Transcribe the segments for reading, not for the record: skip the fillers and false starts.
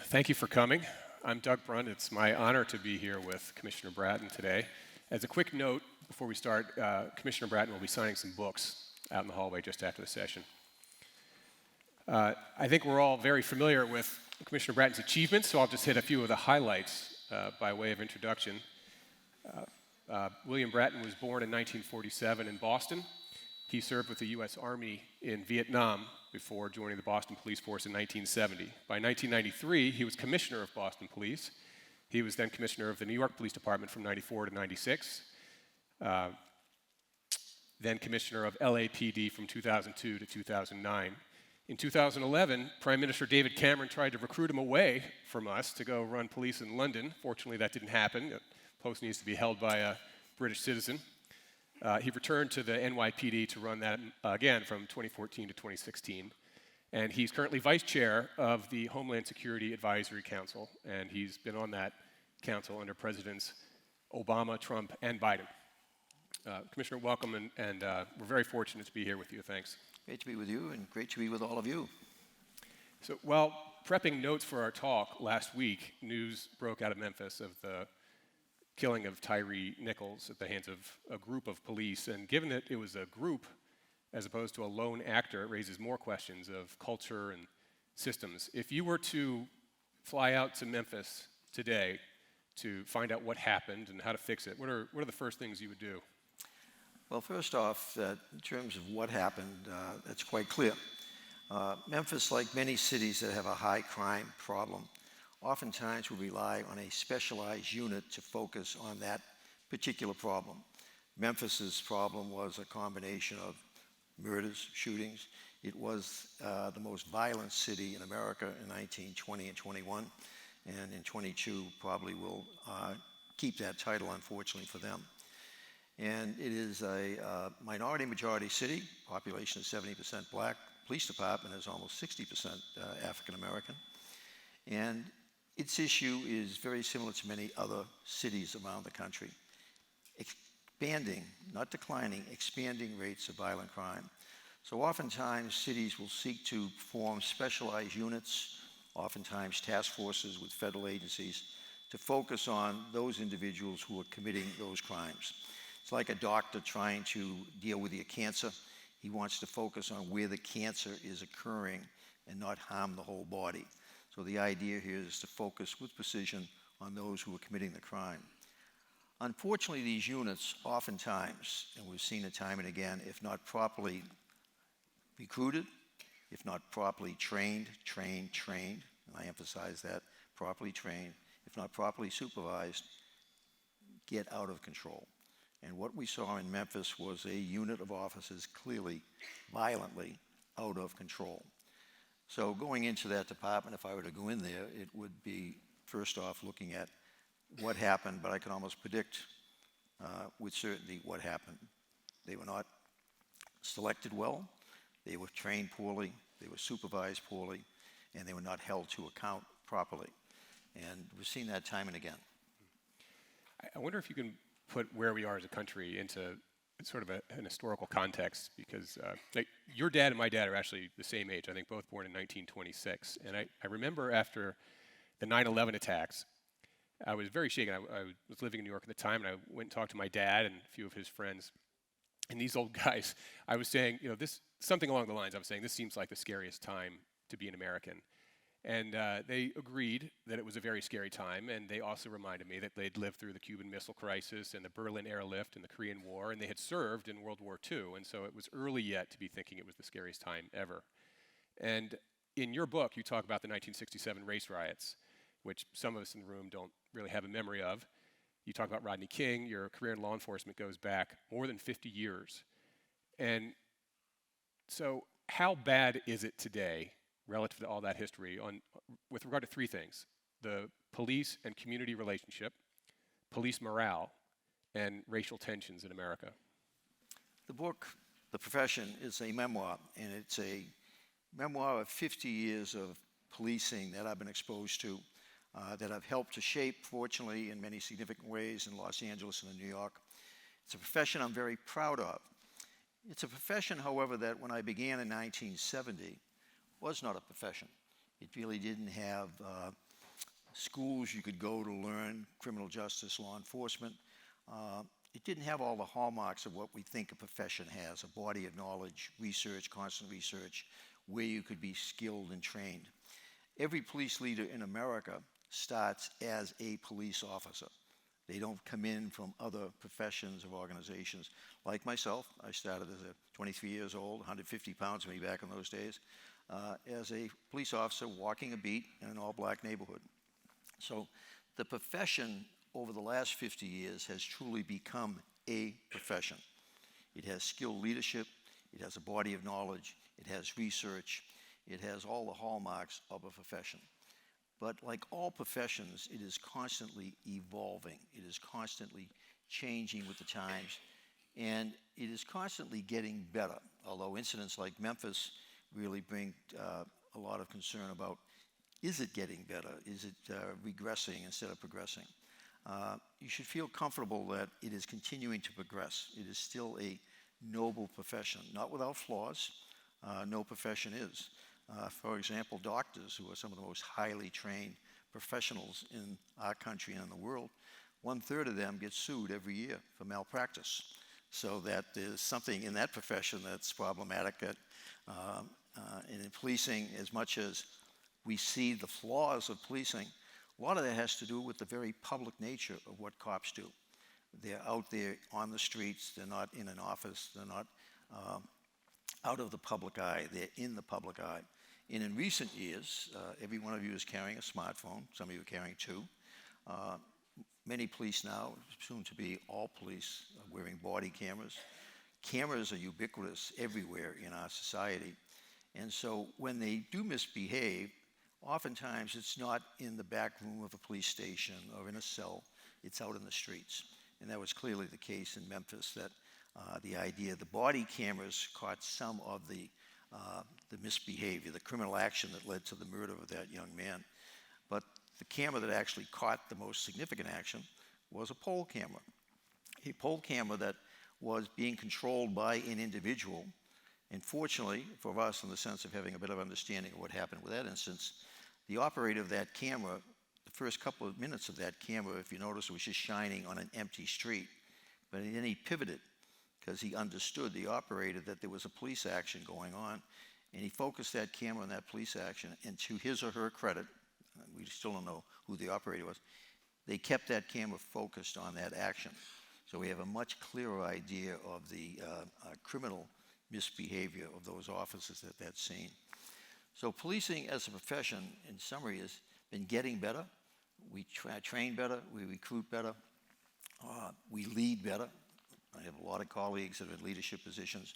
Thank you for coming. I'm Doug Brunt. It's my honor to be here with Commissioner Bratton today. As a quick note, before we start, Commissioner Bratton will be signing some books out in the hallway just after the session. I think we're all very familiar with Commissioner Bratton's achievements, so I'll just hit a few of the highlights by way of introduction. William Bratton was born in 1947 in Boston. He served with the U.S. Army in Vietnam before joining the Boston Police Force in 1970. By 1993, he was commissioner of Boston Police. He was then commissioner of the New York Police Department from 94 to 96, then commissioner of LAPD from 2002 to 2009. In 2011, Prime Minister David Cameron tried to recruit him away from us to go run police in London. Fortunately, that didn't happen. The post needs to be held by a British citizen. He returned to the NYPD to run that again from 2014 to 2016. And he's currently vice chair of the Homeland Security Advisory Council, and he's been on that council under Presidents Obama, Trump, and Biden. Commissioner, welcome, and we're very fortunate to be here with you. Thanks. Great to be with you, and great to be with all of you. So while prepping notes for our talk last week, news broke out of Memphis of the killing of Tyree Nichols at the hands of a group of police. And given that it was a group as opposed to a lone actor, it raises more questions of culture and systems. If you were to fly out to Memphis today to find out what happened and how to fix it, what are the first things you would do? Well, first off, in terms of what happened, that's quite clear. Memphis, like many cities that have a high crime problem, oftentimes will rely on a specialized unit to focus on that particular problem. Memphis's problem was a combination of murders, shootings. It was the most violent city in America in 1920 and 21, and in 22 probably will keep that title, unfortunately for them. And it is a minority-majority city, population is 70% black, police department is almost 60% African-American, and its issue is very similar to many other cities around the country. Expanding, not declining, expanding rates of violent crime. So oftentimes cities will seek to form specialized units, oftentimes task forces with federal agencies, to focus on those individuals who are committing those crimes. It's like a doctor trying to deal with your cancer. He wants to focus on where the cancer is occurring and not harm the whole body. So the idea here is to focus with precision on those who are committing the crime. Unfortunately, these units oftentimes, and we've seen it time and again, if not properly recruited, if not properly trained, and I emphasize that, properly trained, if not properly supervised, get out of control. And what we saw in Memphis was a unit of officers clearly, violently out of control. So going into that department, if I were to go in there, it would be, first off, looking at what happened, but I can almost predict with certainty what happened. They were not selected well, they were trained poorly, they were supervised poorly, and they were not held to account properly. And we've seen that time and again. I wonder if you can put where we are as a country into sort of an historical context, because like your dad and my dad are actually the same age, I think both born in 1926. And I remember after the 9/11 attacks, I was very shaken. I was living in New York at the time, and I went and talked to my dad and a few of his friends. And these old guys, I was saying, this, something along the lines, I was saying, this seems like the scariest time to be an American. And they agreed that it was a very scary time, and they also reminded me that they'd lived through the Cuban Missile Crisis and the Berlin Airlift and the Korean War, and they had served in World War II, and so it was early yet to be thinking it was the scariest time ever. And in your book, you talk about the 1967 race riots, which some of us in the room don't really have a memory of. You talk about Rodney King. Your career in law enforcement goes back more than 50 years. And so how bad is it today relative to all that history with regard to three things: the police and community relationship, police morale, and racial tensions in America? The book, The Profession, is a memoir, and it's a memoir of 50 years of policing that I've been exposed to, that I've helped to shape, fortunately, in many significant ways in Los Angeles and in New York. It's a profession I'm very proud of. It's a profession, however, that when I began in 1970, was not a profession. It really didn't have schools you could go to learn criminal justice, law enforcement. It didn't have all the hallmarks of what we think a profession has, a body of knowledge, research, constant research, where you could be skilled and trained. Every police leader in America starts as a police officer. They don't come in from other professions or organizations. Like myself, I started as a 23 years old, 150 pounds of me back in those days, as a police officer walking a beat in an all-black neighborhood. So the profession over the last 50 years has truly become a profession. It has skilled leadership, it has a body of knowledge, it has research, it has all the hallmarks of a profession. But like all professions, it is constantly evolving. It is constantly changing with the times, and it is constantly getting better, although incidents like Memphis really bring a lot of concern about, is it getting better? Is it regressing instead of progressing? You should feel comfortable that it is continuing to progress. It is still a noble profession, not without flaws. No profession is. For example, doctors, who are some of the most highly trained professionals in our country and in the world, 1/3 of them get sued every year for malpractice. So that there's something in that profession that's problematic. And in policing, as much as we see the flaws of policing, a lot of that has to do with the very public nature of what cops do. They're out there on the streets, they're not in an office, they're not out of the public eye, they're in the public eye. And in recent years, every one of you is carrying a smartphone, some of you are carrying two. Many police now, soon to be all police, are wearing body cameras. Cameras are ubiquitous everywhere in our society. And so when they do misbehave, oftentimes it's not in the back room of a police station or in a cell, it's out in the streets. And that was clearly the case in Memphis, that the idea, the body cameras caught some of the misbehavior, the criminal action that led to the murder of that young man. But the camera that actually caught the most significant action was a poll camera. A poll camera that was being controlled by an individual. And fortunately for us, in the sense of having a bit of understanding of what happened with that instance, the operator of that camera, the first couple of minutes of that camera, if you notice, was just shining on an empty street. But then he pivoted, because he understood, the operator, that there was a police action going on, and he focused that camera on that police action, and to his or her credit, we still don't know who the operator was, they kept that camera focused on that action. So we have a much clearer idea of the criminal misbehavior of those officers at that scene. So policing as a profession, in summary, has been getting better. We train better, we recruit better, we lead better. I have a lot of colleagues that are in leadership positions.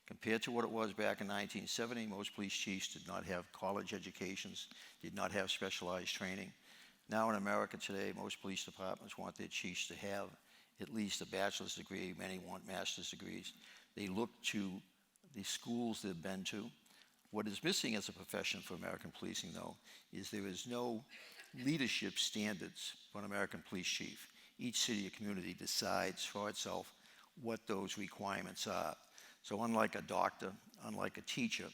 Compared to what it was back in 1970, most police chiefs did not have college educations, did not have specialized training. Now in America today, most police departments want their chiefs to have at least a bachelor's degree. Many want master's degrees. They look to the schools they've been to. What is missing as a profession for American policing, though, is there is no leadership standards for an American police chief. Each city or community decides for itself what those requirements are. So unlike a doctor, unlike a teacher,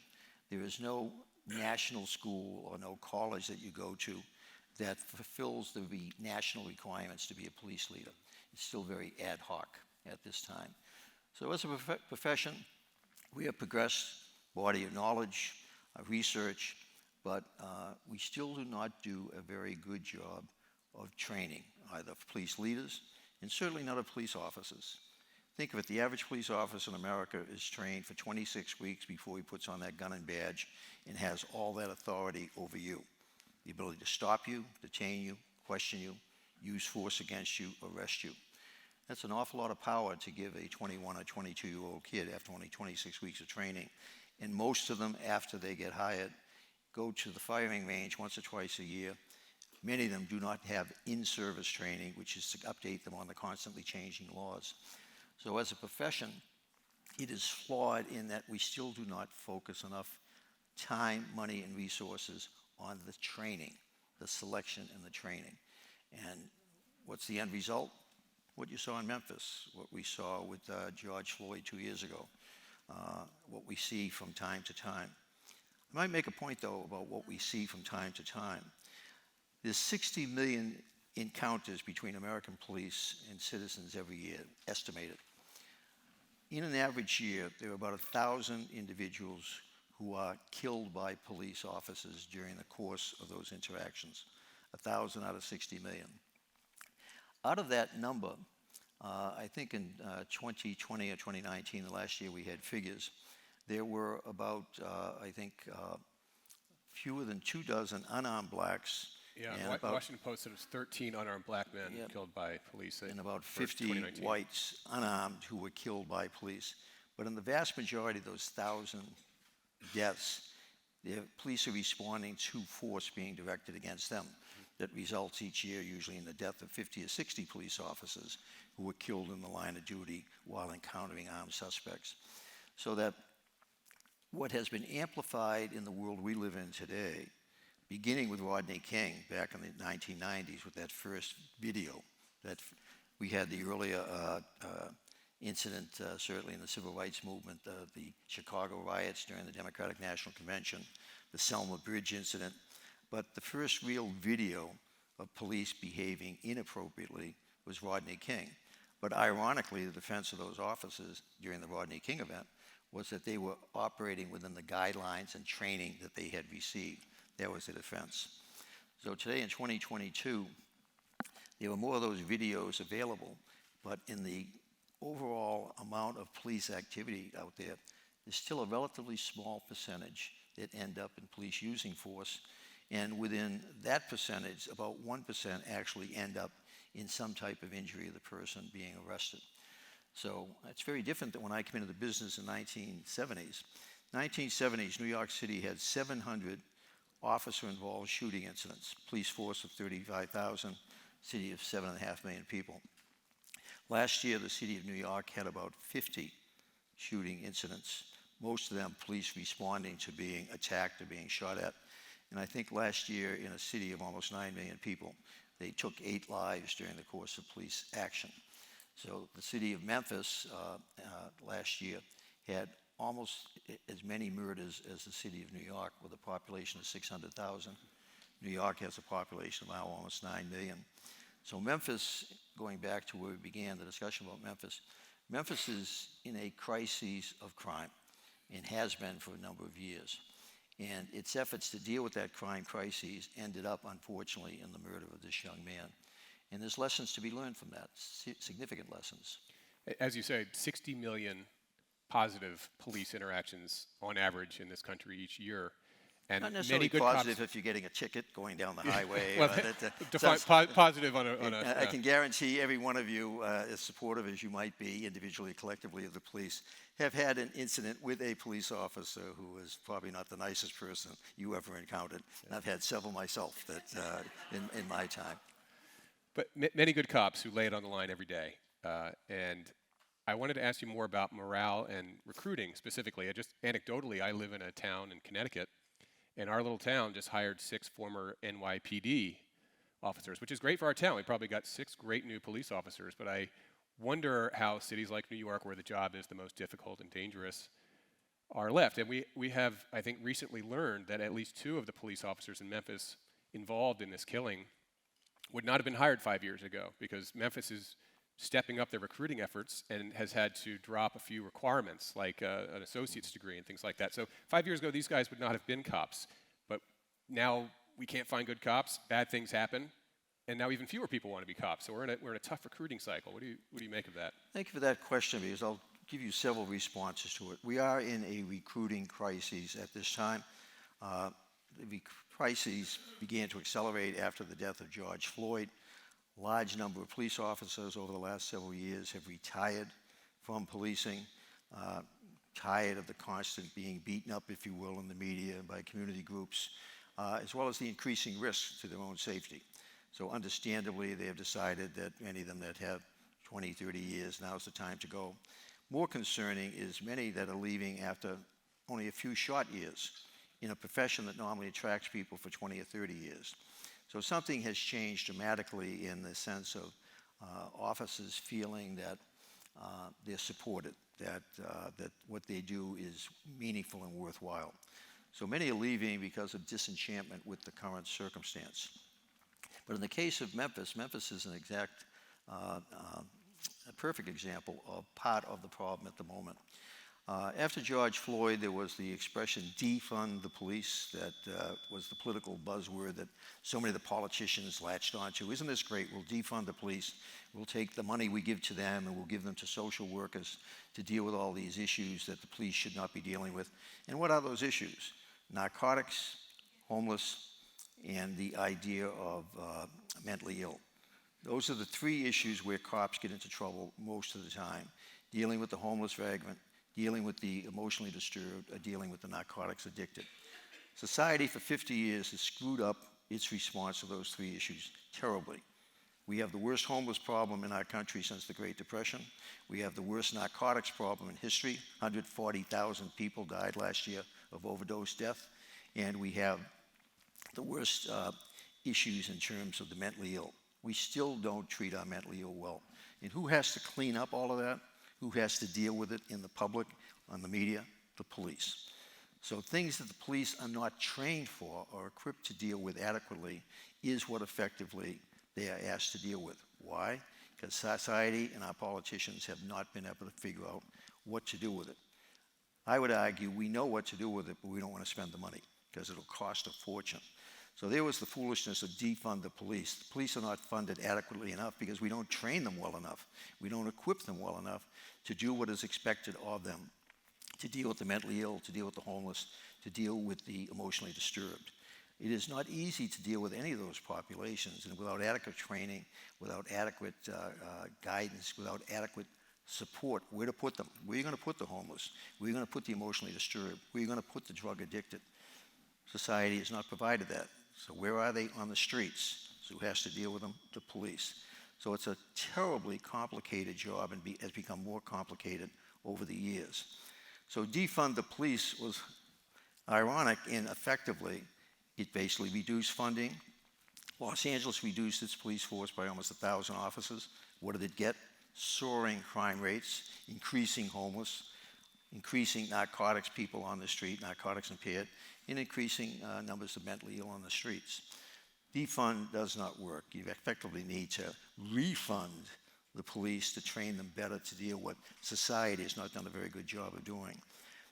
there is no national school or no college that you go to that fulfills the national requirements to be a police leader. It's still very ad hoc at this time. So as a profession, we have progressed, body of knowledge, research, but we still do not do a very good job of training, either of police leaders and certainly not of police officers. Think of it, the average police officer in America is trained for 26 weeks before he puts on that gun and badge and has all that authority over you. The ability to stop you, detain you, question you, use force against you, arrest you. That's an awful lot of power to give a 21 or 22-year-old kid after only 26 weeks of training. And most of them, after they get hired, go to the firing range once or twice a year. Many of them do not have in-service training, which is to update them on the constantly changing laws. So as a profession, it is flawed in that we still do not focus enough time, money, and resources on the training, the selection and the training. And what's the end result? What you saw in Memphis, what we saw with George Floyd 2 years ago, what we see from time to time. I might make a point, though, about what we see from time to time. There's 60 million encounters between American police and citizens every year, estimated. In an average year, there are about 1,000 individuals who are killed by police officers during the course of those interactions. 1,000 out of 60 million. Out of that number, I think in 2020 or 2019, the last year we had figures, there were about, fewer than 24 unarmed blacks. Yeah, Washington Post said it was 13 unarmed black men killed by police. And about 50 whites unarmed who were killed by police. But in the vast majority of those 1,000 deaths, the police are responding to force being directed against them. That results each year usually in the death of 50 or 60 police officers who were killed in the line of duty while encountering armed suspects. So that what has been amplified in the world we live in today, beginning with Rodney King back in the 1990s with that first video, that we had the earlier incident, certainly in the civil rights movement, the Chicago riots during the Democratic National Convention, the Selma Bridge incident. But the first real video of police behaving inappropriately was Rodney King. But ironically, the defense of those officers during the Rodney King event was that they were operating within the guidelines and training that they had received. That was the defense. So today in 2022, there were more of those videos available, but in the overall amount of police activity out there, there's still a relatively small percentage that end up in police using force. And within that percentage, about 1% actually end up in some type of injury of the person being arrested. So it's very different than when I came into the business in 1970s. 1970s, New York City had 700 officer-involved shooting incidents, police force of 35,000, city of 7.5 million people. Last year, the city of New York had about 50 shooting incidents, most of them police responding to being attacked or being shot at. And I think last year, in a city of almost 9 million people, they took 8 lives during the course of police action. So the city of Memphis last year had almost as many murders as the city of New York, with a population of 600,000. New York has a population of now almost 9 million. So Memphis, going back to where we began the discussion about Memphis, Memphis is in a crisis of crime and has been for a number of years. And its efforts to deal with that crime crisis ended up, unfortunately, in the murder of this young man. And there's lessons to be learned from that, significant lessons. As you said, 60 million positive police interactions on average in this country each year. And not necessarily many good positive cops, if you're getting a ticket going down the highway. well, positive on a I can guarantee every one of you, as supportive as you might be individually, collectively of the police, have had an incident with a police officer who was probably not the nicest person you ever encountered. And I've had several myself that in my time. But many good cops who lay it on the line every day. And I wanted to ask you more about morale and recruiting specifically. Anecdotally, I live in a town in Connecticut, and our little town just hired 6 former NYPD officers, which is great for our town. We probably got 6 great new police officers, but I wonder how cities like New York, where the job is the most difficult and dangerous, are left. And we have, I think, recently learned that at least 2 of the police officers in Memphis involved in this killing would not have been hired 5 years ago, because Memphis is stepping up their recruiting efforts and has had to drop a few requirements, like an associate's degree and things like that. So 5 years ago, these guys would not have been cops. But now we can't find good cops, bad things happen, and now even fewer people want to be cops. So we're in a tough recruiting cycle. What do you make of that? Thank you for that question, because I'll give you several responses to it. We are in a recruiting crisis at this time. The crises began to accelerate after the death of George Floyd. A large number of police officers over the last several years have retired from policing, tired of the constant being beaten up, if you will, in the media and by community groups, as well as the increasing risks to their own safety. So understandably, they have decided that many of them that have 20, 30 years, now's the time to go. More concerning is many that are leaving after only a few short years in a profession that normally attracts people for 20 or 30 years. So something has changed dramatically in the sense of officers feeling that they're supported, that what they do is meaningful and worthwhile. So many are leaving because of disenchantment with the current circumstance. But in the case of Memphis, Memphis is an a perfect example of part of the problem at the moment. After George Floyd, there was the expression defund the police that was the political buzzword that so many of the politicians latched onto. Isn't this great? We'll defund the police. We'll take the money we give to them and we'll give them to social workers to deal with all these issues that the police should not be dealing with. And what are those issues? Narcotics, homeless, and the idea of mentally ill. Those are the three issues where cops get into trouble most of the time. Dealing with the homeless vagrant, dealing with the emotionally disturbed, or dealing with the narcotics addicted. Society for 50 years has screwed up its response to those three issues terribly. We have the worst homeless problem in our country since the Great Depression. We have the worst narcotics problem in history. 140,000 people died last year of overdose death. And we have the worst issues in terms of the mentally ill. We still don't treat our mentally ill well. And who has to clean up all of that? Who has to deal with it in the public, on the media? The police. So things that the police are not trained for or equipped to deal with adequately is what effectively they are asked to deal with. Why? Because society and our politicians have not been able to figure out what to do with it. I would argue we know what to do with it, but we don't want to spend the money because it'll cost a fortune. So there was the foolishness of defund the police. The police are not funded adequately enough because we don't train them well enough. We don't equip them well enough to do what is expected of them, to deal with the mentally ill, to deal with the homeless, to deal with the emotionally disturbed. It is not easy to deal with any of those populations, and without adequate training, without adequate guidance, without adequate support, where to put them? Where are you going to put the homeless? Where are you going to put the emotionally disturbed? Where are you going to put the drug addicted? Society has not provided that. So where are they? On the streets. So who has to deal with them? The police. So it's a terribly complicated job and has become more complicated over the years. So defund the police was ironic and effectively it basically reduced funding. Los Angeles reduced its police force by almost 1,000 officers. What did it get? Soaring crime rates, increasing homeless, increasing narcotics people on the street, narcotics impaired, and increasing numbers of mentally ill on the streets. Defund does not work. You effectively need to refund the police to train them better to deal with what society has not done a very good job of doing.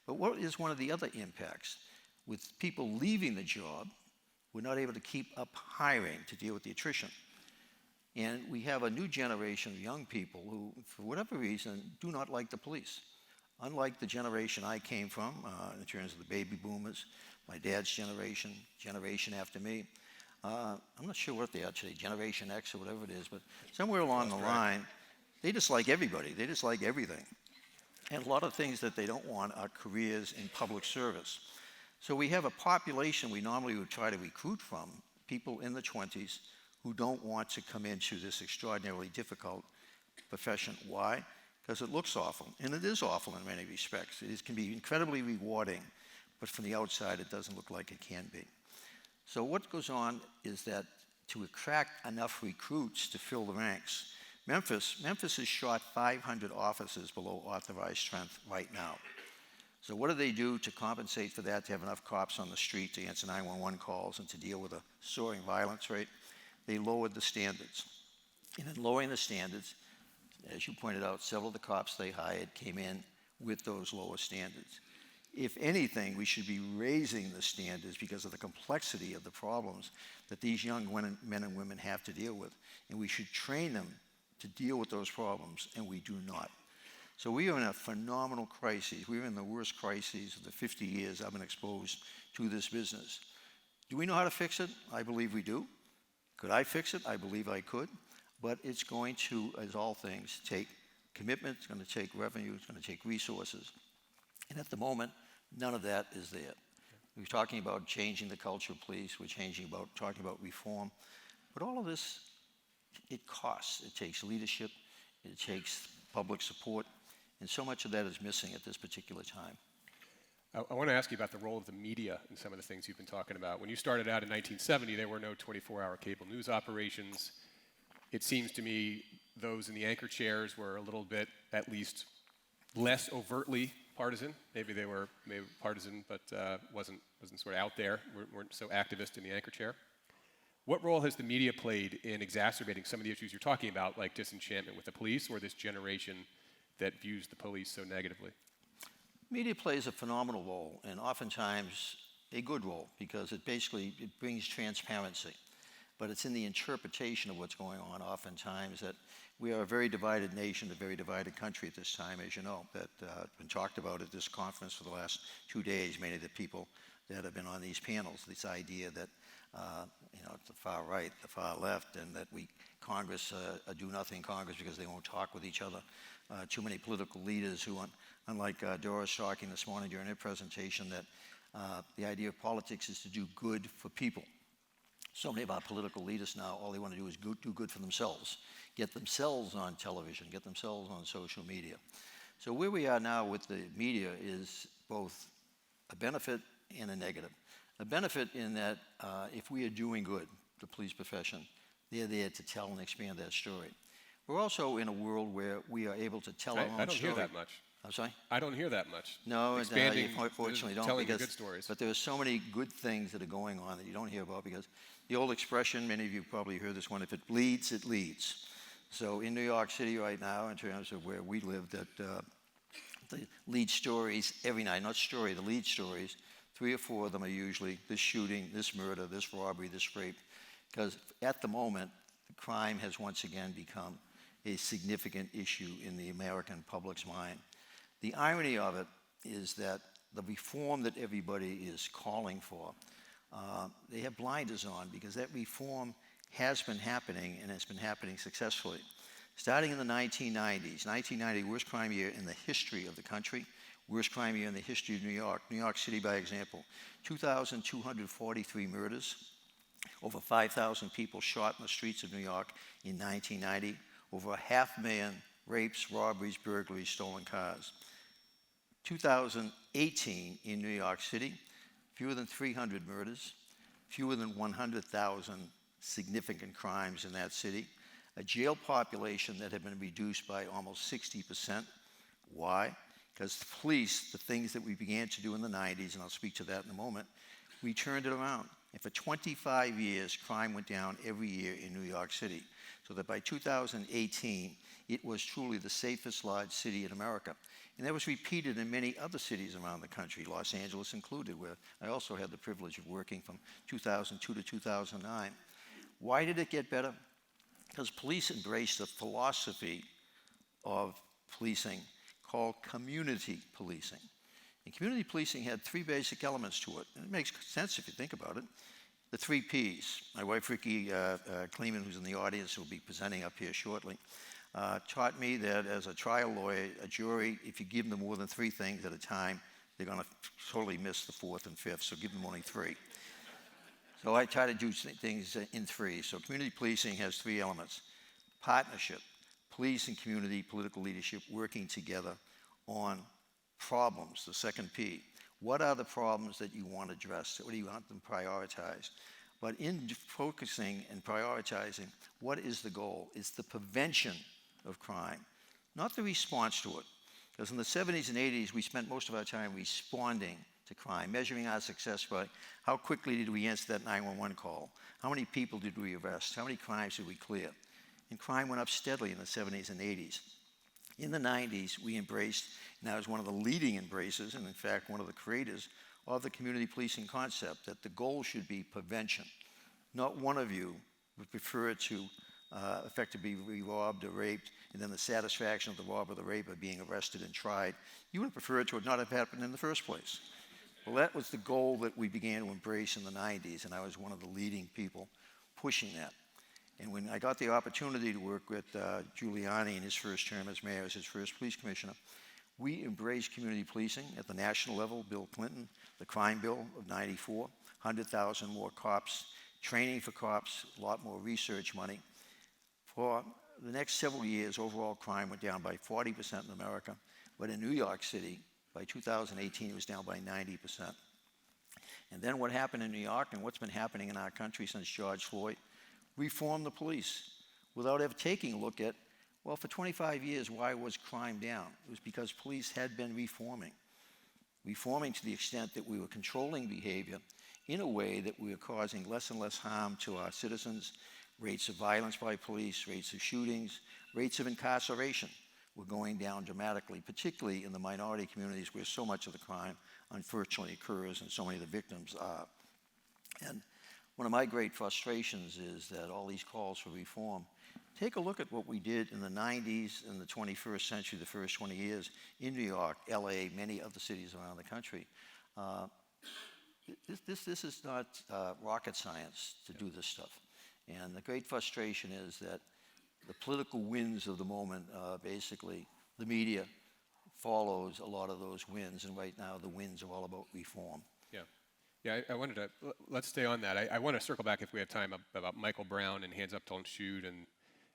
But what is one of the other impacts? With people leaving the job, we're not able to keep up hiring to deal with the attrition. And we have a new generation of young people who, for whatever reason, do not like the police. Unlike the generation I came from, in terms of the baby boomers, my dad's generation, generation after me, I'm not sure what they are today, Generation X or whatever it is, but somewhere along the line, they just like everybody. They just like everything. And a lot of things that they don't want are careers in public service. So we have a population we normally would try to recruit from, people in the 20s who don't want to come into this extraordinarily difficult profession. Why? Because it looks awful, and it is awful in many respects. It can be incredibly rewarding, but from the outside it doesn't look like it can be. So what goes on is that to attract enough recruits to fill the ranks, Memphis has shot 500 officers below authorized strength right now. So what do they do to compensate for that, to have enough cops on the street to answer 911 calls and to deal with a soaring violence rate? They lowered the standards. And in lowering the standards, as you pointed out, several of the cops they hired came in with those lower standards. If anything, we should be raising the standards because of the complexity of the problems that these young men and women have to deal with. And we should train them to deal with those problems, and we do not. So we are in a phenomenal crisis. We're in the worst crises of the 50 years I've been exposed to this business. Do we know how to fix it? I believe we do. Could I fix it? I believe I could. But it's going to, as all things, take commitment, it's going to take revenue, it's going to take resources. And at the moment, none of that is there. We're talking about changing the culture of police, we're talking about reform. But all of this, it costs. It takes leadership, it takes public support, and so much of that is missing at this particular time. I want to ask you about the role of the media in some of the things you've been talking about. When you started out in 1970, there were no 24-hour cable news operations. It seems to me those in the anchor chairs were a little bit, at least, less overtly partisan. Maybe they were partisan, but wasn't sort of out there, weren't so activist in the anchor chair. What role has the media played in exacerbating some of the issues you're talking about, like disenchantment with the police or this generation that views the police so negatively? Media plays a phenomenal role, and oftentimes a good role, because it brings transparency. But it's in the interpretation of what's going on oftentimes that we are a very divided nation, a very divided country at this time, as you know, that been talked about at this conference for the last 2 days, many of the people that have been on these panels, this idea that, the far right, the far left, and that Congress do nothing Congress because they won't talk with each other. Too many political leaders who, unlike Doris talking this morning during her presentation, that the idea of politics is to do good for people. So many of our political leaders now, all they want to do is do good for themselves, get themselves on television, get themselves on social media. So where we are now with the media is both a benefit and a negative. A benefit in that if we are doing good, the police profession, they're there to tell and expand that story. We're also in a world where we are able to tell our own story. I don't hear that much. I'm sorry? I don't hear that much. No, expanding, you unfortunately don't. Telling the good stories. But there are so many good things that are going on that you don't hear about, because the old expression, many of you probably heard this one, if it bleeds, it leads. So in New York City right now, in terms of where we live, that the lead stories every night, the lead stories, 3 or 4 of them are usually this shooting, this murder, this robbery, this rape. Because at the moment, crime has once again become a significant issue in the American public's mind. The irony of it is that the reform that everybody is calling for, they have blinders on, because that reform has been happening, and it's been happening successfully. Starting in the 1990s, 1990, worst crime year in the history of the country, worst crime year in the history of New York. New York City, by example, 2,243 murders, over 5,000 people shot in the streets of New York in 1990, over 500,000 rapes, robberies, burglaries, stolen cars. 2018 in New York City, fewer than 300 murders, fewer than 100,000 significant crimes in that city, a jail population that had been reduced by almost 60%. Why? Because the police, the things that we began to do in the 90s, and I'll speak to that in a moment, we turned it around. And for 25 years, crime went down every year in New York City, so that by 2018, it was truly the safest large city in America. And that was repeated in many other cities around the country, Los Angeles included, where I also had the privilege of working from 2002 to 2009. Why did it get better? Because police embraced a philosophy of policing called community policing. And community policing had 3 basic elements to it, and it makes sense if you think about it. The 3 Ps. My wife, Ricky Kleeman, who's in the audience, will be presenting up here shortly, taught me that as a trial lawyer, a jury, if you give them more than 3 things at a time, they're going to totally miss the 4th and 5th, so give them only 3. So I try to do things in 3. So community policing has 3 elements. Partnership, police and community, political leadership working together on problems, the 2nd P. What are the problems that you want addressed? What do you want them prioritized? But in focusing and prioritizing, what is the goal? It's the prevention of crime, not the response to it. Because in the 70s and 80s, we spent most of our time responding to crime, measuring our success by how quickly did we answer that 911 call, how many people did we arrest, how many crimes did we clear. And crime went up steadily in the 70s and 80s. In the 90s, we embraced, and I was one of the leading embracers, and in fact one of the creators of the community policing concept, that the goal should be prevention. Not one of you would prefer to effectively be robbed or raped, and then the satisfaction of the rob or the rape of being arrested and tried. You would prefer it to not have happened in the first place. Well, that was the goal that we began to embrace in the 90s, and I was one of the leading people pushing that. And when I got the opportunity to work with Giuliani in his first term as mayor, as his first police commissioner, we embraced community policing at the national level. Bill Clinton, the crime bill of '94, 100,000 more cops, training for cops, a lot more research money. For the next several years, overall crime went down by 40% in America, but in New York City, by 2018, it was down by 90%. And then what happened in New York, and what's been happening in our country since George Floyd, reform the police without ever taking a look at, well, for 25 years, why was crime down? It was because police had been reforming. reforming to the extent that we were controlling behavior in a way that we were causing less and less harm to our citizens. Rates of violence by police, rates of shootings, rates of incarceration were going down dramatically, particularly in the minority communities where so much of the crime unfortunately occurs and so many of the victims are. And one of my great frustrations is that all these calls for reform, take a look at what we did in the 90s and the 21st century, the first 20 years, in New York, LA, many other cities around the country. This is not rocket science to do this stuff. And the great frustration is that the political winds of the moment, basically, the media follows a lot of those winds, and right now the winds are all about reform. Yeah. Yeah, I wanted to, let's stay on that. I want to circle back, if we have time, about Michael Brown and Hands Up, Don't Shoot, and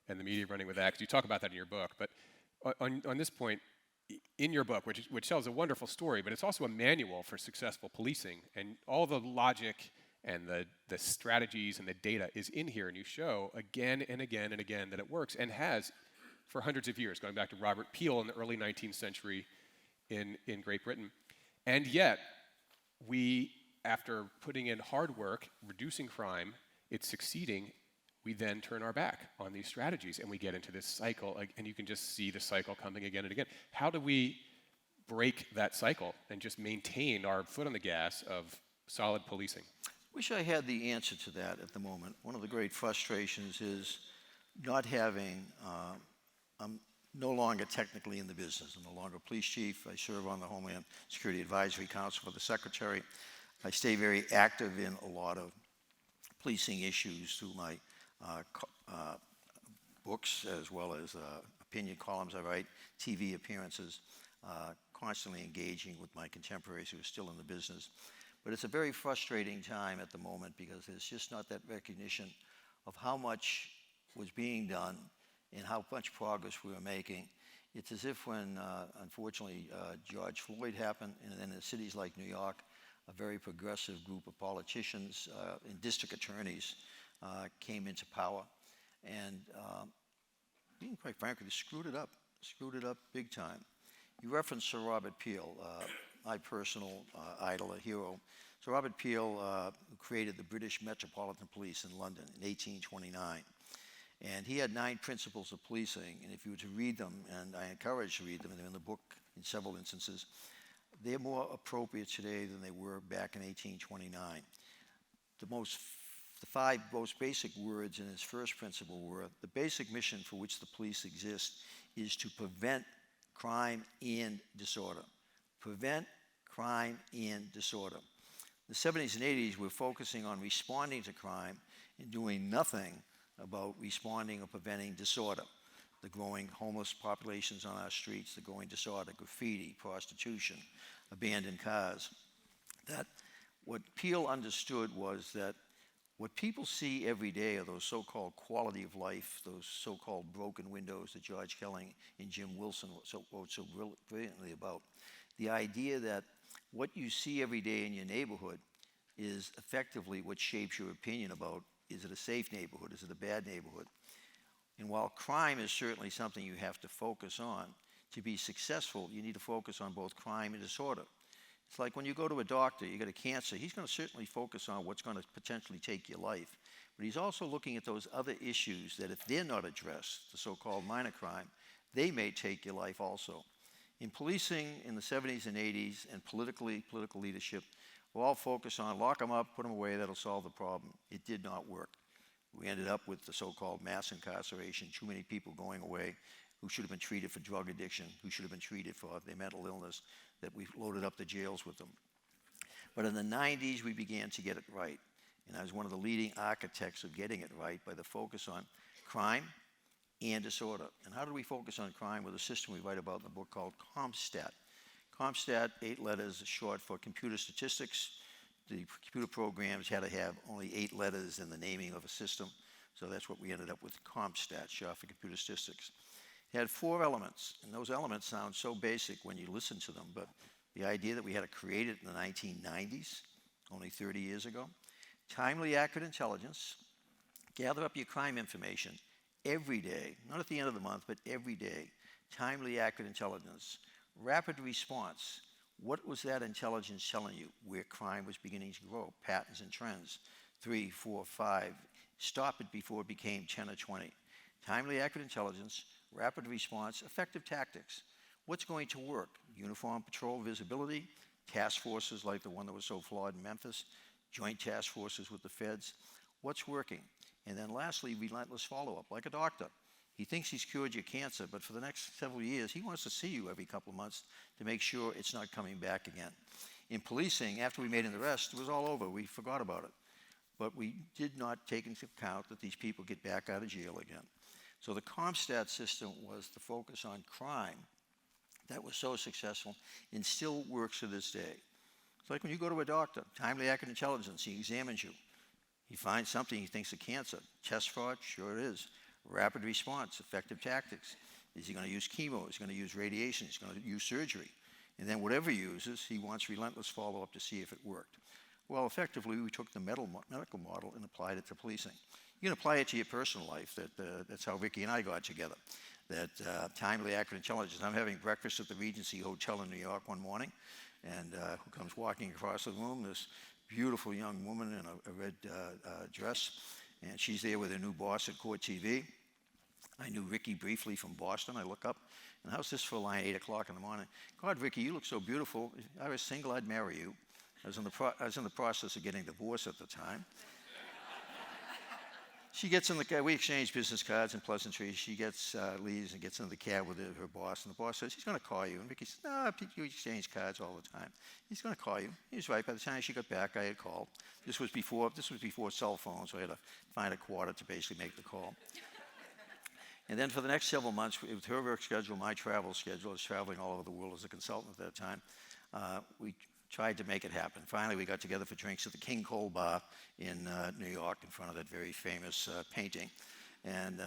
the media running with that, because you talk about that in your book. But on this point, in your book, which tells a wonderful story, but it's also a manual for successful policing, and all the logic and the strategies and the data is in here, and you show again and again and again that it works, and has for hundreds of years, going back to Robert Peel in the early 19th century in Great Britain. And yet, we, after putting in hard work, reducing crime, it's succeeding, we then turn our back on these strategies, and we get into this cycle, and you can just see the cycle coming again and again. How do we break that cycle and just maintain our foot on the gas of solid policing? Wish I had the answer to that at the moment. One of the great frustrations is not having, I'm no longer technically in the business. I'm no longer a police chief. I serve on the Homeland Security Advisory Council for the Secretary. I stay very active in a lot of policing issues through my books, as well as opinion columns I write, TV appearances, constantly engaging with my contemporaries who are still in the business. But it's a very frustrating time at the moment because there's just not that recognition of how much was being done and how much progress we were making. It's as if when, unfortunately, George Floyd happened, and then in cities like New York, a very progressive group of politicians and district attorneys came into power. And being quite frankly, they screwed it up big time. You referenced Sir Robert Peel, my personal idol, a hero. Sir Robert Peel, who created the British Metropolitan Police in London in 1829. And he had 9 principles of policing, and if you were to read them, and I encourage you to read them, and they're in the book in several instances, they're more appropriate today than they were back in 1829. The 5 most basic words in his first principle were, the basic mission for which the police exist is to prevent crime and disorder. Prevent crime and disorder. In the 70s and 80s, we're focusing on responding to crime and doing nothing about responding or preventing disorder. The growing homeless populations on our streets, the growing disorder, graffiti, prostitution, abandoned cars. That what Peel understood was that what people see every day are those so-called quality of life, those so-called broken windows that George Kelly and Jim Wilson wrote so brilliantly about. The idea that what you see every day in your neighborhood is effectively what shapes your opinion about, is it a safe neighborhood, is it a bad neighborhood? And while crime is certainly something you have to focus on, to be successful, you need to focus on both crime and disorder. It's like when you go to a doctor, you got a cancer, he's going to certainly focus on what's going to potentially take your life. But he's also looking at those other issues that if they're not addressed, the so-called minor crime, they may take your life also. In policing in the 70s and 80s and political leadership, we're all focused on lock them up, put them away, that'll solve the problem. It did not work. We ended up with the so-called mass incarceration, too many people going away who should have been treated for drug addiction, who should have been treated for their mental illness, that we loaded up the jails with them. But in the 90s, we began to get it right. And I was one of the leading architects of getting it right by the focus on crime and disorder. And how do we focus on crime? With a system we write about in the book called CompStat. CompStat, 8 letters, short for computer statistics. The computer programs had to have only 8 letters in the naming of a system. So that's what we ended up with, CompStat, short for computer statistics. It had 4 elements, and those elements sound so basic when you listen to them, but the idea that we had to create it in the 1990s, only 30 years ago. Timely, accurate intelligence. Gather up your crime information every day, not at the end of the month, but every day. Timely, accurate intelligence. Rapid response. What was that intelligence telling you? Where crime was beginning to grow, patterns and trends. 3, 4, 5. Stop it before it became 10 or 20. Timely, accurate intelligence, rapid response, effective tactics. What's going to work? Uniform patrol visibility, task forces like the one that was so flawed in Memphis, joint task forces with the feds. What's working? And then lastly, relentless follow-up, like a doctor. He thinks he's cured your cancer, but for the next several years, he wants to see you every couple of months to make sure it's not coming back again. In policing, after we made an arrest, it was all over. We forgot about it. But we did not take into account that these people get back out of jail again. So the CompStat system was the focus on crime that was so successful and still works to this day. It's like when you go to a doctor, timely, accurate intelligence, he examines you. He finds something he thinks is cancer. Chest fraud, sure it is. Rapid response, effective tactics. Is he going to use chemo? Is he going to use radiation? Is he going to use surgery? And then whatever he uses, he wants relentless follow-up to see if it worked. Well, effectively, we took the medical model and applied it to policing. You can apply it to your personal life. That's how Vicki and I got together. That timely, accurate intelligence. I'm having breakfast at the Regency Hotel in New York one morning, and who comes walking across the room? This beautiful young woman in a red dress, and she's there with her new boss at Court TV. I knew Ricky briefly from Boston. I look up, and how's this for a line, 8 o'clock in the morning? God, Ricky, you look so beautiful. If I was single, I'd marry you. I was in the process of getting divorced at the time. She gets in the cab. We exchange business cards and pleasantries. She leaves and gets into the cab with her boss, and the boss says, he's going to call you. And Vicky says, no, you exchange cards all the time. He's going to call you. He's right. By the time she got back, I had called. This was before cell phones, so I had to find a quarter to basically make the call. And then for the next several months, with her work schedule, my travel schedule, I was traveling all over the world as a consultant at that time, we tried to make it happen. Finally, we got together for drinks at the King Cole Bar in New York in front of that very famous painting. And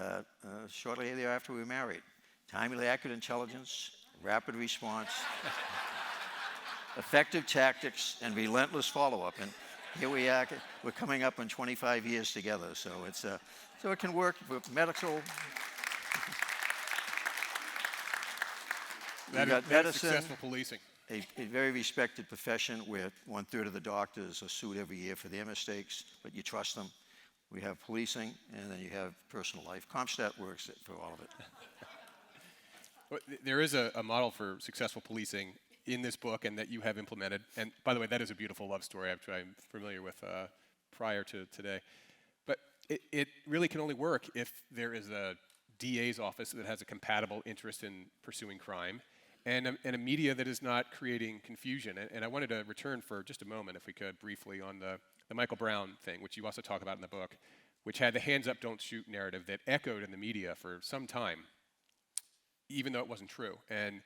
shortly thereafter, we were married. Timely, accurate intelligence, rapid response, effective tactics, and relentless follow-up. And here we are. We're coming up on 25 years together. So so it can work with medical. That is successful policing. A very respected profession where 1/3 of the doctors are sued every year for their mistakes, but you trust them. We have policing, and then you have personal life. CompStat works for all of it. Well, there is a model for successful policing in this book and that you have implemented. And by the way, that is a beautiful love story which I'm familiar with prior to today. But it really can only work if there is a DA's office that has a compatible interest in pursuing crime and a media that is not creating confusion. And I wanted to return for just a moment, if we could, briefly on the Michael Brown thing, which you also talk about in the book, which had the hands up, don't shoot narrative that echoed in the media for some time, even though it wasn't true. And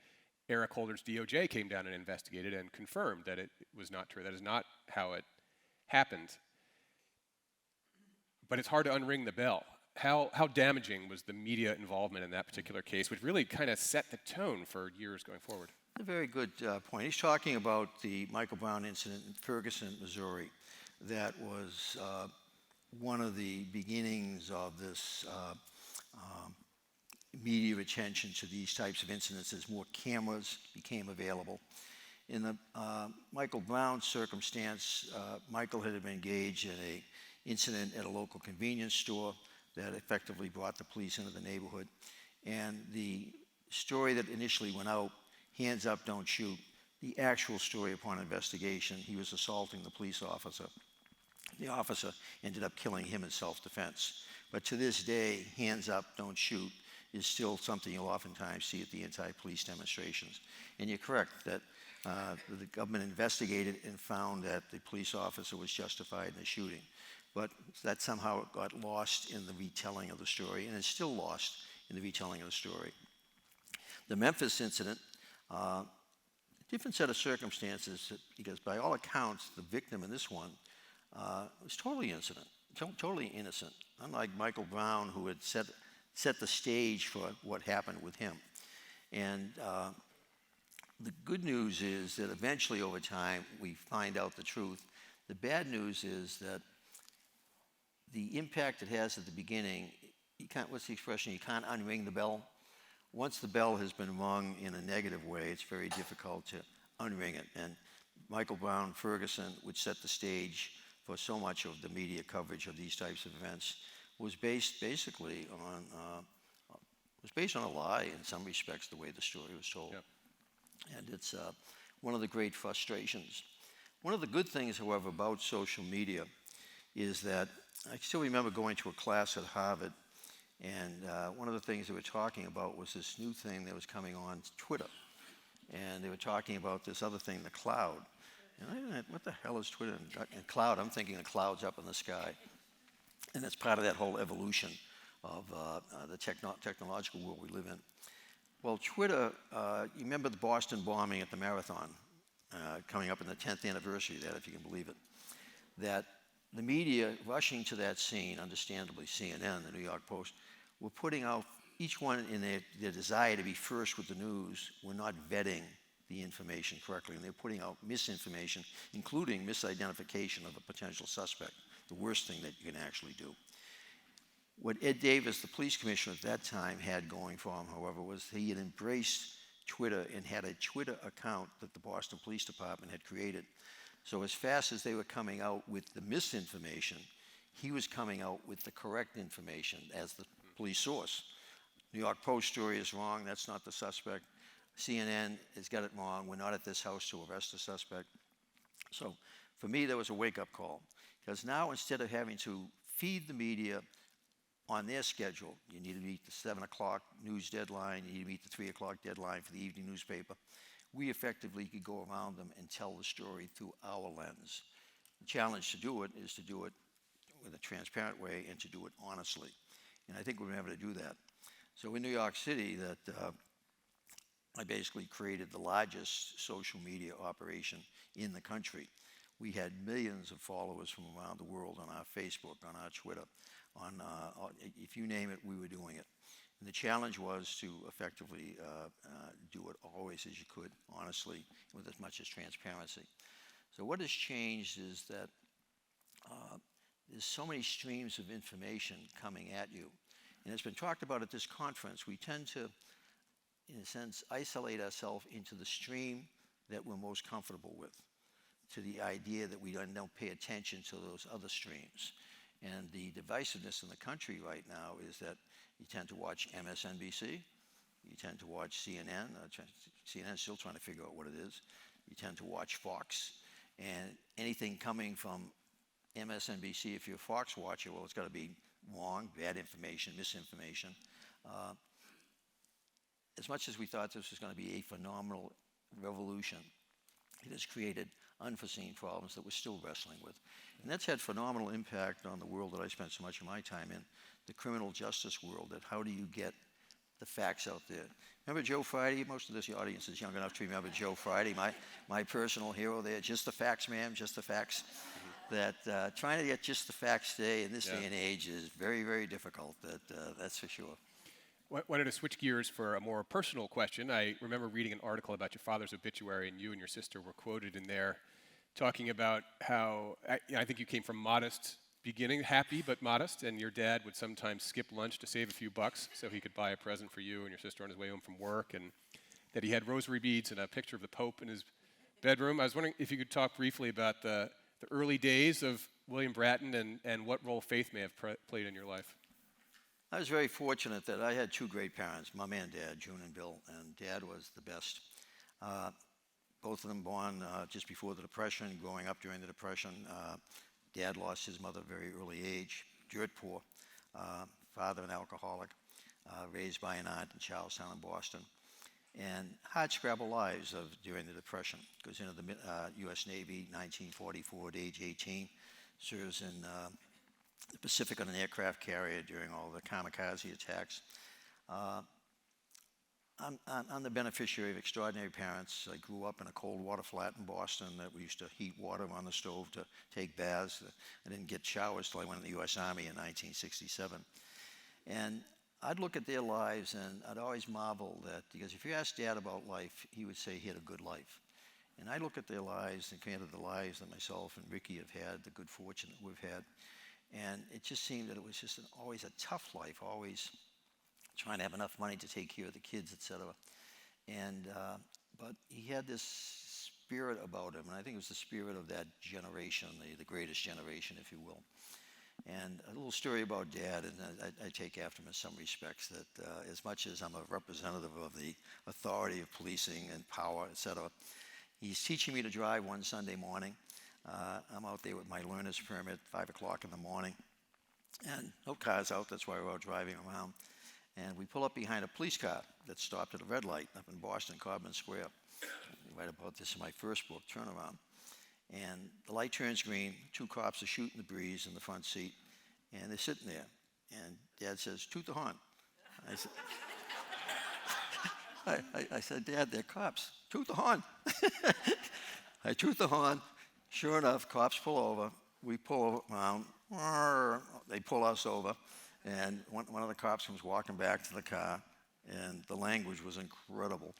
Eric Holder's DOJ came down and investigated and confirmed that it was not true. That is not how it happened. But it's hard to unring the bell. How damaging was the media involvement in that particular case, which really kind of set the tone for years going forward? A very good point. He's talking about the Michael Brown incident in Ferguson, Missouri. That was one of the beginnings of this media attention to these types of incidents as more cameras became available. In the Michael Brown circumstance, Michael had been engaged in an incident at a local convenience store that effectively brought the police into the neighborhood. And the story that initially went out, hands up, don't shoot, the actual story upon investigation, he was assaulting the police officer. The officer ended up killing him in self-defense. But to this day, hands up, don't shoot is still something you'll oftentimes see at the anti-police demonstrations. And you're correct that the government investigated and found that the police officer was justified in the shooting. But that somehow got lost in the retelling of the story, and it's still lost in the retelling of the story. The Memphis incident, different set of circumstances, because by all accounts, the victim in this one was totally innocent, unlike Michael Brown, who had set the stage for what happened with him. And the good news is that eventually over time we find out the truth. The bad news is that the impact it has at the beginning, what's the expression? You can't unring the bell. Once the bell has been rung in a negative way, it's very difficult to unring it. And Michael Brown Ferguson would set the stage for so much of the media coverage of these types of events. Was based basically on was based on a lie in some respects, the way the story was told. Yep. And it's one of the great frustrations. One of the good things, however, about social media is that I still remember going to a class at Harvard, and one of the things they were talking about was this new thing that was coming on Twitter. And they were talking about this other thing, the cloud. And I thought, what the hell is Twitter and cloud? I'm thinking the cloud's up in the sky. And it's part of that whole evolution of the technological world we live in. Well, Twitter, you remember the Boston bombing at the marathon, coming up in the 10th anniversary of that, if you can believe it, that the media rushing to that scene, understandably CNN, the New York Post, were putting out, each one in their desire to be first with the news, were not vetting the information correctly, and they're putting out misinformation, including misidentification of a potential suspect, the worst thing that you can actually do. What Ed Davis, the police commissioner at that time, had going for him, however, was he had embraced Twitter and had a Twitter account that the Boston Police Department had created. So as fast as they were coming out with the misinformation, he was coming out with the correct information as the police source. New York Post story is wrong, that's not the suspect. CNN has got it wrong, we're not at this house to arrest the suspect. So for me, there was a wake-up call. Because now, instead of having to feed the media on their schedule, you need to meet the 7 o'clock news deadline, you need to meet the 3 o'clock deadline for the evening newspaper, we effectively could go around them and tell the story through our lens. The challenge to do it is to do it with a transparent way and to do it honestly. And I think we've been able to do that. So in New York City, I basically created the largest social media operation in the country. We had millions of followers from around the world on our Facebook, on our Twitter, if you name it, we were doing it. And the challenge was to effectively do it always as you could, honestly, with as much as transparency. So what has changed is that there's so many streams of information coming at you. And it's been talked about at this conference. We tend to, in a sense, isolate ourselves into the stream that we're most comfortable with, to the idea that we don't pay attention to those other streams. And the divisiveness in the country right now is that you tend to watch MSNBC, you tend to watch CNN, CNN's still trying to figure out what it is, you tend to watch Fox, and anything coming from MSNBC, if you're a Fox watcher, well, it's got to be wrong, bad information, misinformation. As much as we thought this was going to be a phenomenal revolution, it has created unforeseen problems that we're still wrestling with. And that's had phenomenal impact on the world that I spent so much of my time in, the criminal justice world, that how do you get the facts out there. Remember Joe Friday? Most of this audience is young enough to remember Joe Friday, my personal hero there. Just the facts, ma'am, just the facts. That trying to get just the facts today in this day and age is very, very difficult, that's for sure. Wanted to switch gears for a more personal question. I remember reading an article about your father's obituary, and you and your sister were quoted in there talking about how, I think you came from modest beginning, happy but modest, and your dad would sometimes skip lunch to save a few bucks so he could buy a present for you and your sister on his way home from work, and that he had rosary beads and a picture of the Pope in his bedroom. I was wondering if you could talk briefly about the early days of William Bratton and what role faith may have played in your life. I was very fortunate that I had two great parents, Mom and Dad, June and Bill, and Dad was the best. Both of them born just before the Depression, growing up during the Depression. Dad lost his mother at a very early age, dirt poor, father an alcoholic, raised by an aunt in Charlestown, Boston. And hard-scrabble lives during the Depression. Goes into the U.S. Navy, 1944 at age 18, serves in the Pacific on an aircraft carrier during all the kamikaze attacks. I'm the beneficiary of extraordinary parents. I grew up in a cold water flat in Boston that we used to heat water on the stove to take baths. I didn't get showers till I went in the U.S. Army in 1967. And I'd look at their lives and I'd always marvel that, because if you ask Dad about life, he would say he had a good life. And I look at their lives and compare to the lives that myself and Ricky have had, the good fortune that we've had. And it just seemed that it was just always a tough life, always trying to have enough money to take care of the kids, etc. And but he had this spirit about him, and I think it was the spirit of that generation, the greatest generation, if you will. And a little story about Dad, and I take after him in some respects, that as much as I'm a representative of the authority of policing and power, etc., he's teaching me to drive one Sunday morning. I'm out there with my learner's permit, 5 o'clock in the morning, and no cars out, that's why we're out driving around. And we pull up behind a police car that stopped at a red light up in Boston, Codman Square. I write about this in my first book, Turnaround. And the light turns green, 2 cops are shooting the breeze in the front seat, and they're sitting there. And Dad says, "Toot the horn." I said, I said, "Dad, they're cops. Toot the horn." I toot the horn. Sure enough, cops pull over. We pull around. They pull us over. And one of the cops comes walking back to the car, and the language was incredible.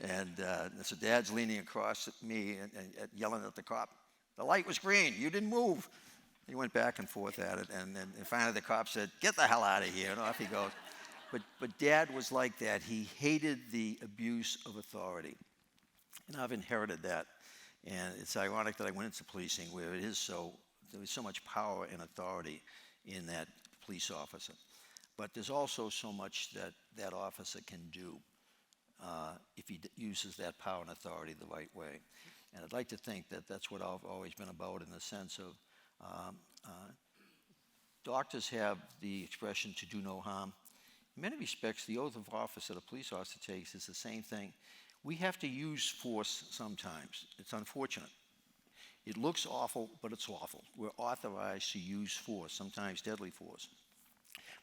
And so Dad's leaning across at me and yelling at the cop, "The light was green. You didn't move." He went back and forth at it, and then finally the cop said, "Get the hell out of here," and off he goes. But Dad was like that. He hated the abuse of authority, and I've inherited that. And it's ironic that I went into policing where there was so much power and authority in that police officer. But there's also so much that that officer can do if he uses that power and authority the right way. And I'd like to think that that's what I've always been about, in the sense of doctors have the expression "to do no harm." In many respects, the oath of office that a police officer takes is the same thing. We have to use force sometimes. It's unfortunate. It looks awful, but it's lawful. We're authorized to use force, sometimes deadly force.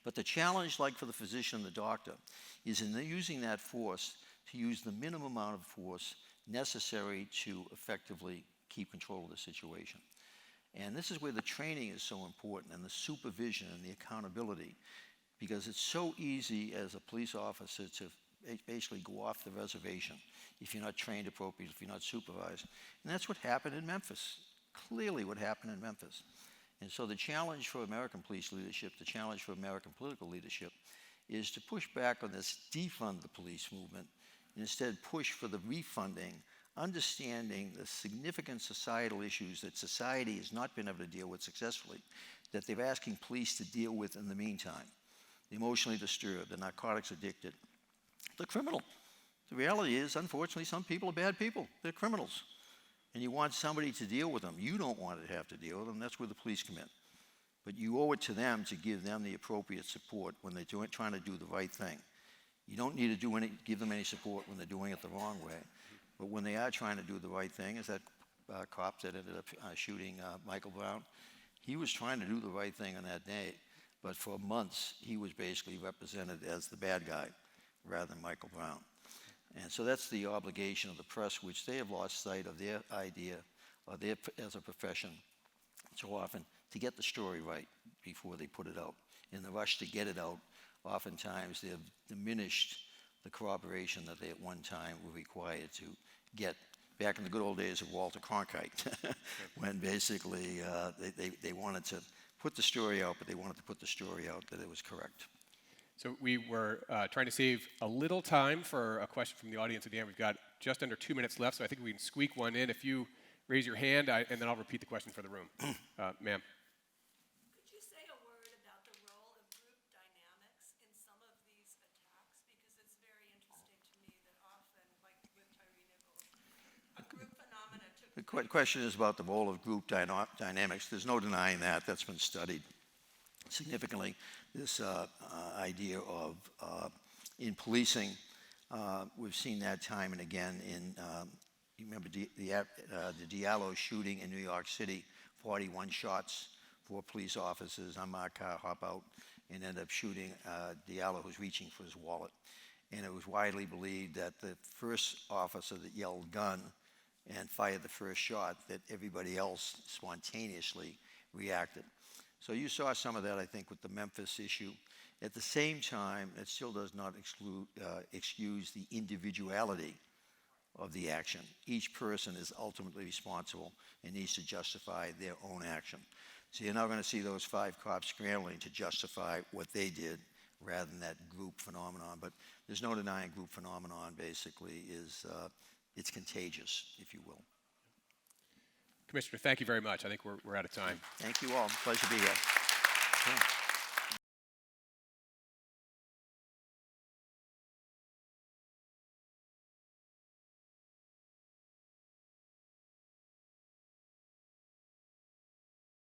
But the challenge, like for the physician and the doctor, is in using that force to use the minimum amount of force necessary to effectively keep control of the situation. And this is where the training is so important, and the supervision and the accountability, because it's so easy as a police officer to basically go off the reservation if you're not trained appropriately, if you're not supervised. And that's what happened in Memphis, clearly what happened in Memphis. And so the challenge for American police leadership, the challenge for American political leadership, is to push back on this defund the police movement, and instead push for the refunding, understanding the significant societal issues that society has not been able to deal with successfully, that they're asking police to deal with in the meantime. The emotionally disturbed, the narcotics addicted, the criminal. The reality is, unfortunately, some people are bad people. They're criminals. And you want somebody to deal with them. You don't want to have to deal with them. That's where the police come in. But you owe it to them to give them the appropriate support when they're trying to do the right thing. You don't need to give them any support when they're doing it the wrong way. But when they are trying to do the right thing, as that cop that ended up shooting Michael Brown, he was trying to do the right thing on that day. But for months, he was basically represented as the bad guy rather than Michael Brown. And so that's the obligation of the press, which they have lost sight of their idea, or their, as a profession, so often, to get the story right before they put it out. In the rush to get it out, oftentimes they've diminished the corroboration that they at one time were required to get. Back in the good old days of Walter Cronkite, when basically they wanted to put the story out, but they wanted to put the story out that it was correct. So we were trying to save a little time for a question from the audience at the end. We've got just under 2 minutes left, so I think we can squeak one in. If you raise your hand, and then I'll repeat the question for the room. Ma'am. Could you say a word about the role of group dynamics in some of these attacks? Because it's very interesting to me that often, like with Tyree Nichols, a group phenomena took place. The question is about the role of group dynamics. There's no denying that. That's been studied significantly. This idea of, in policing, we've seen that time and again in, you remember the Diallo shooting in New York City, 41 shots, 4 police officers, unmarked car hop out, and end up shooting Diallo, who's reaching for his wallet. And it was widely believed that the first officer that yelled gun and fired the first shot, that everybody else spontaneously reacted. So you saw some of that, I think, with the Memphis issue. At the same time, it still does not excuse the individuality of the action. Each person is ultimately responsible and needs to justify their own action. So you're now going to see those 5 cops scrambling to justify what they did rather than that group phenomenon. But there's no denying group phenomenon basically is, it's contagious, if you will. Commissioner, thank you very much. I think we're out of time. Thank you all. Pleasure to be here. Okay.